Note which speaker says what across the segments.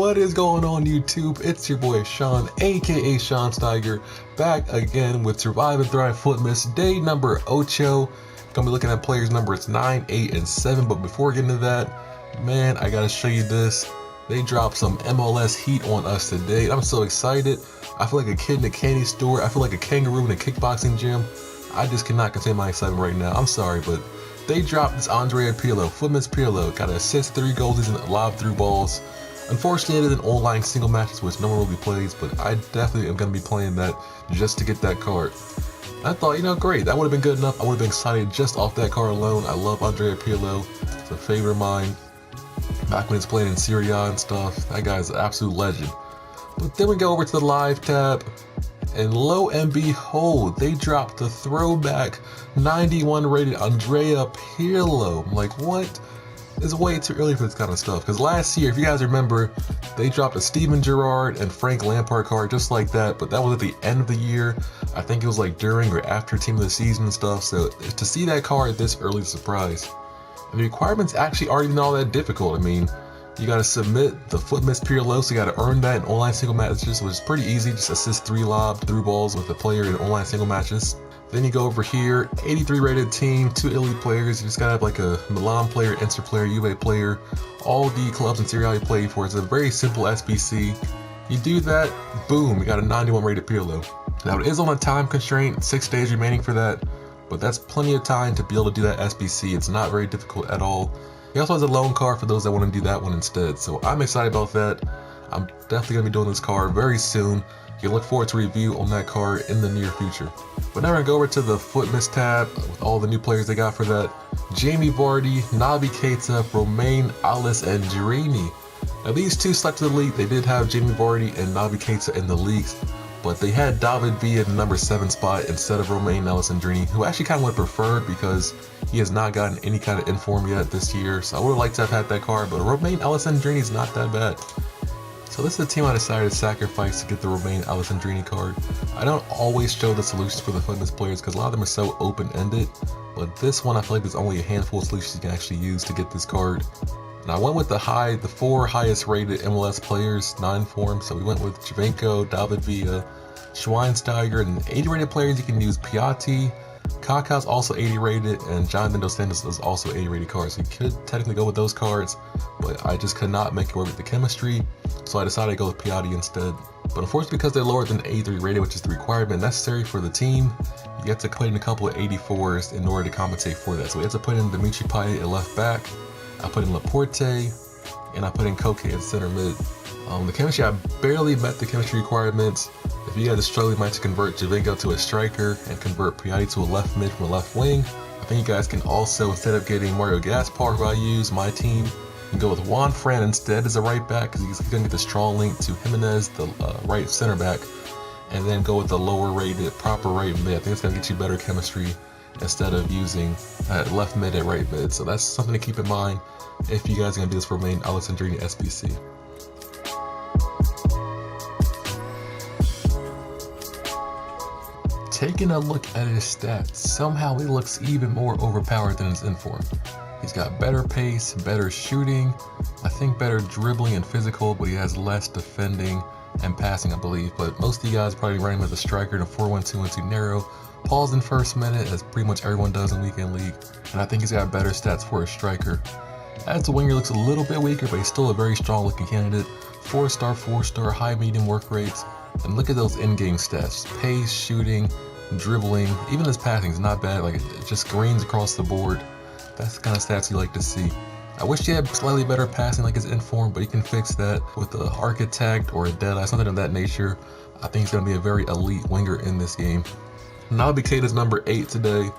Speaker 1: What is going on YouTube? It's your boy Sean, aka Sean Steiger, back again with Survive and Thrive FUTmas day number 8. Gonna be looking at players numbers 9, 8, and 7, but before getting to that, man, I gotta show you this. They dropped some MLS heat on us today. I'm so excited. I feel like a kid in a candy store. I feel like a kangaroo in a kickboxing gym. I just cannot contain my excitement right now. I'm sorry, but they dropped this Pirlo, FUTmas Pirlo. Got an assist, 3 goals, and lob through balls. Unfortunately, it is an online single matches, which no one really plays, but I definitely am going to be playing that just to get that card. I thought, great, that would have been good enough. I would have been excited just off that card alone. I love Pirlo. It's a favorite of mine. Back when he's playing in Serie A and stuff, that guy's an absolute legend. But then we go over to the live tab, and lo and behold, they dropped the throwback 91 rated Pirlo. I'm like, what? It's way too early for this kind of stuff, because last year, if you guys remember, they dropped a Steven Gerrard and Frank Lampard card just like that, but that was at the end of the year. I think it was like during or after team of the season and stuff, so to see that card this early is a surprise. And the requirements actually aren't even all that difficult. I mean, you got to submit the FUTmas Pirlo, so you got to earn that in online single matches, which is pretty easy. Just assist 3 lob through balls with a player in online single matches. Then you go over here, 83 rated team, 2 elite players. You just gotta have like a Milan player, Inter player, UA player, all the clubs in Serie A you play for. It's a very simple SBC. You do that, boom, you got a 91 rated Pirlo. Now it is on a time constraint, 6 days remaining for that, but that's plenty of time to be able to do that SBC. It's not very difficult at all. He also has a loan card for those that want to do that one instead, so I'm excited about that. I'm definitely gonna be doing this card very soon. You can look forward to a review on that card in the near future. But now we're gonna go over to the FUTmas tab with all the new players they got for that. Jamie Vardy, Naby Keita, Romain Alessandrini. Now these two slept to the league. They did have Jamie Vardy and Naby Keita in the leagues, but they had David Villa in the number 7 spot instead of Romain Alessandrini, who actually kind of would have preferred because he has not gotten any kind of inform yet this year. So I would have liked to have had that card, but Romain Alessandrini is not that bad. So this is the team I decided to sacrifice to get the Romain Alessandrini card. I don't always show the solutions for the FUTmas players because a lot of them are so open-ended, but this one I feel like there's only a handful of solutions you can actually use to get this card. And I went with the 4 highest rated MLS players, 9 forms. So we went with Javinko, David Villa, Schweinsteiger, and 80 rated players you can use Piatti. Kaká's also 80 rated, and Jonathan Dos Santos is also 80 rated cards. So you could technically go with those cards, but I just could not make it work with the chemistry, so I decided to go with Piatti instead. But unfortunately, because they're lower than 83 rated, which is the requirement necessary for the team, you have to put in a couple of 84s in order to compensate for that. So we had to put in Dimitri Payet at left back, I put in Laporte, and I put in Koke at center mid. The chemistry, I barely met the chemistry requirements. If you guys are struggling, might to convert Javinko to a striker and convert Piatti to a left mid from a left wing. I think you guys can also, instead of getting Mario Gaspar, who I use, my team, you can go with Juan Fran instead as a right back, because he's going to get the strong link to Jimenez, the right center back, and then go with the lower rated, proper right mid. I think it's going to get you better chemistry instead of using left mid at right mid. So that's something to keep in mind if you guys are going to do this for Romain Alessandrini SBC. Taking a look at his stats, somehow he looks even more overpowered than his inform. He's got better pace, better shooting, I think better dribbling and physical, but he has less defending and passing, I believe. But most of you guys probably run him as a striker in a 4-1-2-1-2 narrow. Paul's in first minute, as pretty much everyone does in weekend league, and I think he's got better stats for a striker. As a winger, he looks a little bit weaker, but he's still a very strong looking candidate. 4-star, high medium work rates, and look at those in-game stats: pace, shooting, dribbling, even his passing is not bad. Like, it just greens across the board. That's the kind of stats you like to see. I wish he had slightly better passing like his inform, but you can fix that with an architect or a deadeye, something of that nature. I think he's going to be a very elite winger in this game. Naby Keita's number 8 today.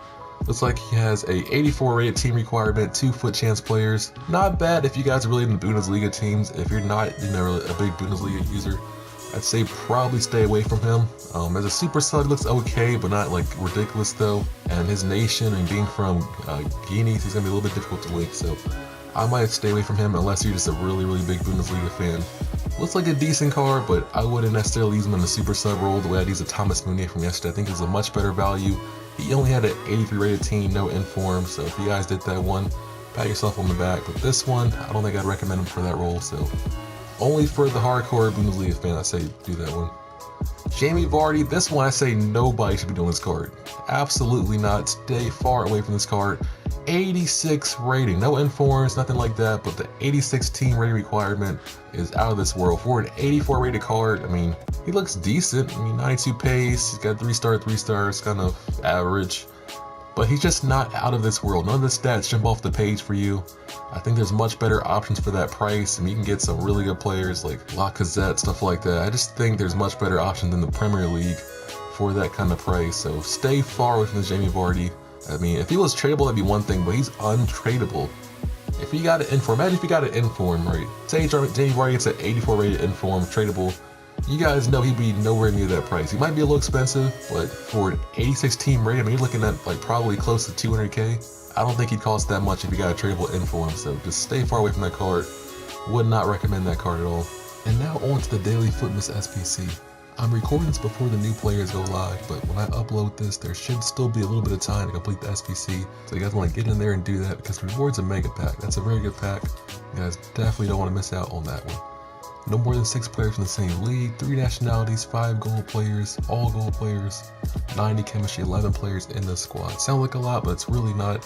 Speaker 1: Looks like he has a 84 rated team requirement, 2 FUT chance players. Not bad if you guys are really in the Bundesliga teams. If you're not, really a big Bundesliga user, I'd say probably stay away from him. As a super sub, he looks okay, but not like ridiculous though. And his nation and being from Guinea, he's gonna be a little bit difficult to link. So I might stay away from him unless you're just a really big Bundesliga fan. Looks like a decent card, but I wouldn't necessarily use him in the super sub role the way I'd use a Thomas Meunier from yesterday. I think it's a much better value. He only had an 83 rated team, no inform. So if you guys did that one, pat yourself on the back. But this one, I don't think I'd recommend him for that role. So Only for the hardcore Bundesliga fan, I say do that one. Jamie Vardy, this one I say nobody should be doing this card. Absolutely not. Stay far away from this card. 86 rating, no informs, nothing like that, but the 86 team rating requirement is out of this world. For an 84 rated card, I mean, he looks decent. I mean, 92 pace, he's got 3-star, 3-stars, kind of average. But he's just not out of this world. None of the stats jump off the page for you. I think there's much better options for that price. I mean, you can get some really good players like Lacazette, stuff like that. I just think there's much better options in the Premier League for that kind of price. So stay far away from the Jamie Vardy. I mean, if he was tradable, that'd be one thing, but he's untradeable. If you got an inform, imagine if you got an inform, right? Say Jamie Vardy gets an 84 rated inform, tradable. You guys know he'd be nowhere near that price. He might be a little expensive, but for an 86 team rate, I mean, you're looking at like probably close to 200K. I don't think he'd cost that much if you got a tradable inform, so just stay far away from that card. Would not recommend that card at all. And now on to the daily FUTmas SBC. I'm recording this before the new players go live, but when I upload this, there should still be a little bit of time to complete the SBC. So you guys want to get in there and do that because the reward's a mega pack. That's a very good pack. You guys definitely don't want to miss out on that one. No more than 6 players from the same league, 3 nationalities, 5 goal players, all goal players, 90 chemistry, 11 players in the squad. Sounds like a lot, but it's really not.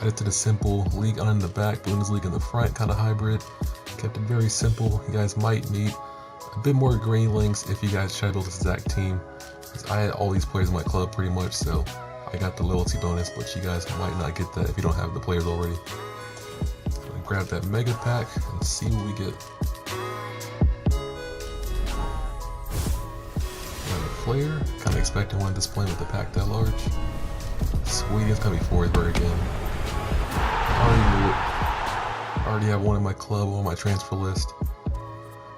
Speaker 1: Added to the simple league on in the back, Bundesliga in the front, kind of hybrid. Kept it very simple. You guys might need a bit more green links if you guys try to build this exact team. Because I had all these players in my club pretty much, so I got the loyalty bonus, but you guys might not get that if you don't have the players already. So grab that mega pack and see what we get. Player, kind of expecting one displaying with the pack that large. Sweden's gonna be Forsberg again. Already have one in my club, on my transfer list.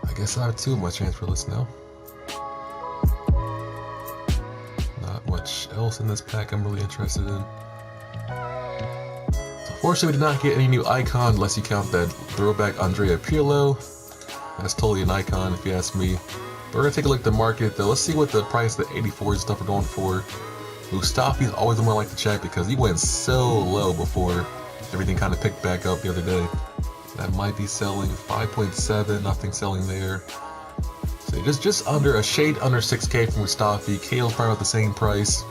Speaker 1: I guess I have 2 on my transfer list now. Not much else in this pack I'm really interested in. Unfortunately, we did not get any new icon unless you count that throwback Andrea Pirlo. That's totally an icon if you ask me. We're gonna take a look at the market though. Let's see what the price of the 84 stuff are going for. Mustafi's always the one I like to check because he went so low before everything kind of picked back up the other day. That might be selling 5.7, nothing selling there. So just under a shade under 6K from Mustafi. Kale's probably about the same price.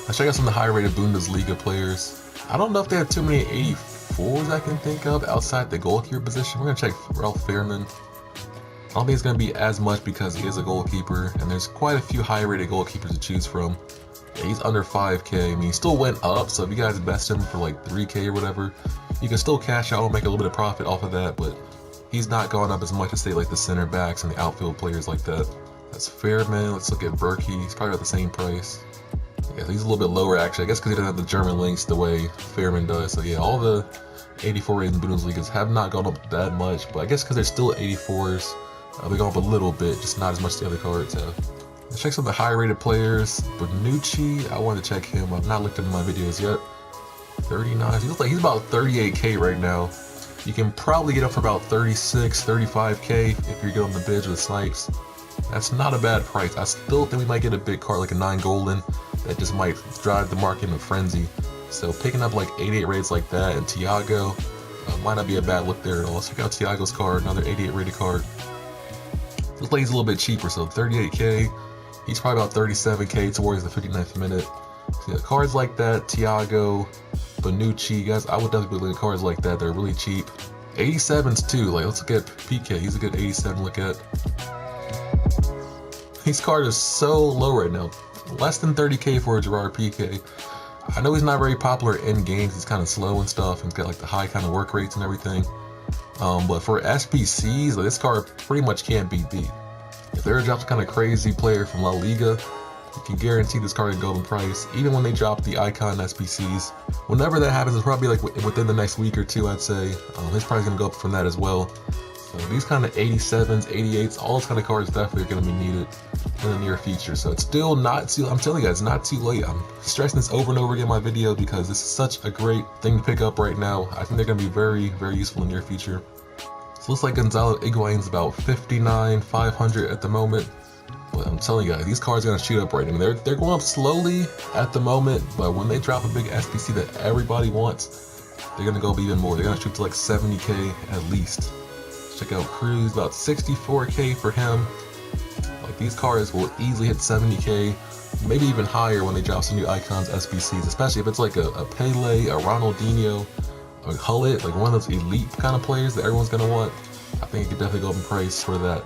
Speaker 1: Let's check out some of the high rated Bundesliga players. I don't know if they have too many 84s I can think of outside the goalkeeper position. We're gonna check Ralph Fairman. I don't think it's going to be as much because he is a goalkeeper, and there's quite a few high-rated goalkeepers to choose from. Yeah, he's under 5K. I mean, he still went up, so if you guys best him for like 3K or whatever, you can still cash out and make a little bit of profit off of that, but he's not going up as much as, say, like the center backs and the outfield players like that. That's Fairman. Let's look at Berkey. He's probably about the same price. Yeah, he's a little bit lower, actually. I guess because he doesn't have the German links the way Fairman does. So, yeah, all the 84 rated Bundesligas have not gone up that much, but I guess because they're still 84s, they go up a little bit, just not as much as the other cards have. Let's check some of the high rated players. Bonucci, I want to check him. I've not looked into my videos yet. 39, he looks like he's about 38K right now. You can probably get up for about 36, 35K if you're good on the bids with snipes. That's not a bad price. I still think we might get a big card like a 9 golden that just might drive the market in a frenzy. So picking up like 88 rates like that and Thiago might not be a bad look there at all. Let's check out Thiago's card, another 88 rated card. Looks like he's a little bit cheaper, so 38K. He's probably about 37K towards the 59th minute. So yeah, cards like that, Thiago, Bonucci, guys, I would definitely look at cards like that. They're really cheap. 87s too. Like, let's look at PK. He's a good 87 to look at. His card is so low right now. Less than 30K for a Gerard PK. I know he's not very popular in games. He's kind of slow and stuff. And he's got like the high kind of work rates and everything. But for SBCs, like, this card pretty much can't be beat. If they drop a kind of crazy player from La Liga, you can guarantee this card can go in price. Even when they drop the icon SBCs, whenever that happens, it's probably like within the next week or two, I'd say. His price is gonna go up from that as well. So these kind of 87s, 88s, all those kind of cards definitely are gonna be needed in the near future. So it's still not too, I'm telling you guys, not too late. I'm stressing this over and over again in my video because this is such a great thing to pick up right now. I think they're gonna be very, very useful in the near future. So it looks like Gonzalo Higuain's about 59, 500 at the moment. But I'm telling you guys, these cards are gonna shoot up right now. They're going up slowly at the moment, but when they drop a big SBC that everybody wants, they're gonna go up even more. They're gonna shoot to like 70K at least. Check out Cruz, about 64k for him. Like, these cards will easily hit 70k, maybe even higher when they drop some new icons, SBCs, especially if it's like a Pele, a Ronaldinho, a Hullet, like one of those elite kind of players that everyone's gonna want. I think it could definitely go up in price for that.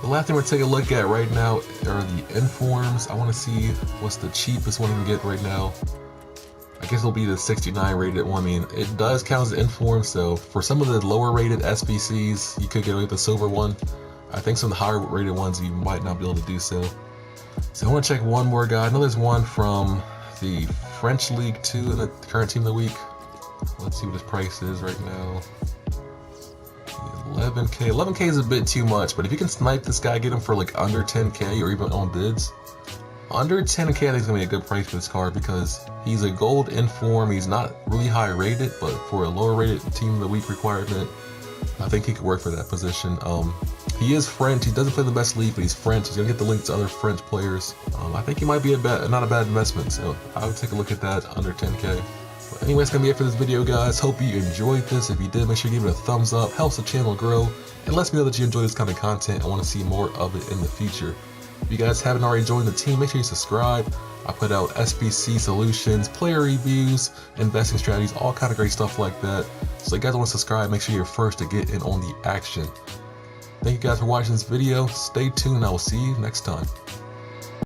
Speaker 1: The last thing we're taking a look at right now are the informs. I want to see what's the cheapest one you can get right now. I guess it'll be the 69 rated one. I mean, it does count as inform, so for some of the lower rated SBCs, you could get away with the silver one. I think some of the higher rated ones, you might not be able to do so. So I want to check one more guy. I know there's one from the French League 2 in the current team of the week. Let's see what his price is right now. 11k. 11k is a bit too much, but if you can snipe this guy, get him for like under 10k or even on bids. Under 10k, I think it's gonna be a good price for this card because he's a gold inform. He's not really high rated, but for a lower rated team of the week requirement, I think he could work for that position. He is French. He doesn't play the best league, but he's French. He's gonna get the link to other French players. I think he might be not a bad investment. So I would take a look at that under 10k. But anyway, that's gonna be it for this video, guys. Hope you enjoyed this. If you did, make sure you give it a thumbs up. Helps the channel grow and lets me know that you enjoy this kind of content. I want to see more of it in the future. If you guys haven't already joined the team, make sure you subscribe. I put out SBC solutions, player reviews, investing strategies, all kind of great stuff like that. So if you guys want to subscribe, make sure you're first to get in on the action. Thank you guys for watching this video. Stay tuned. I will see you next time.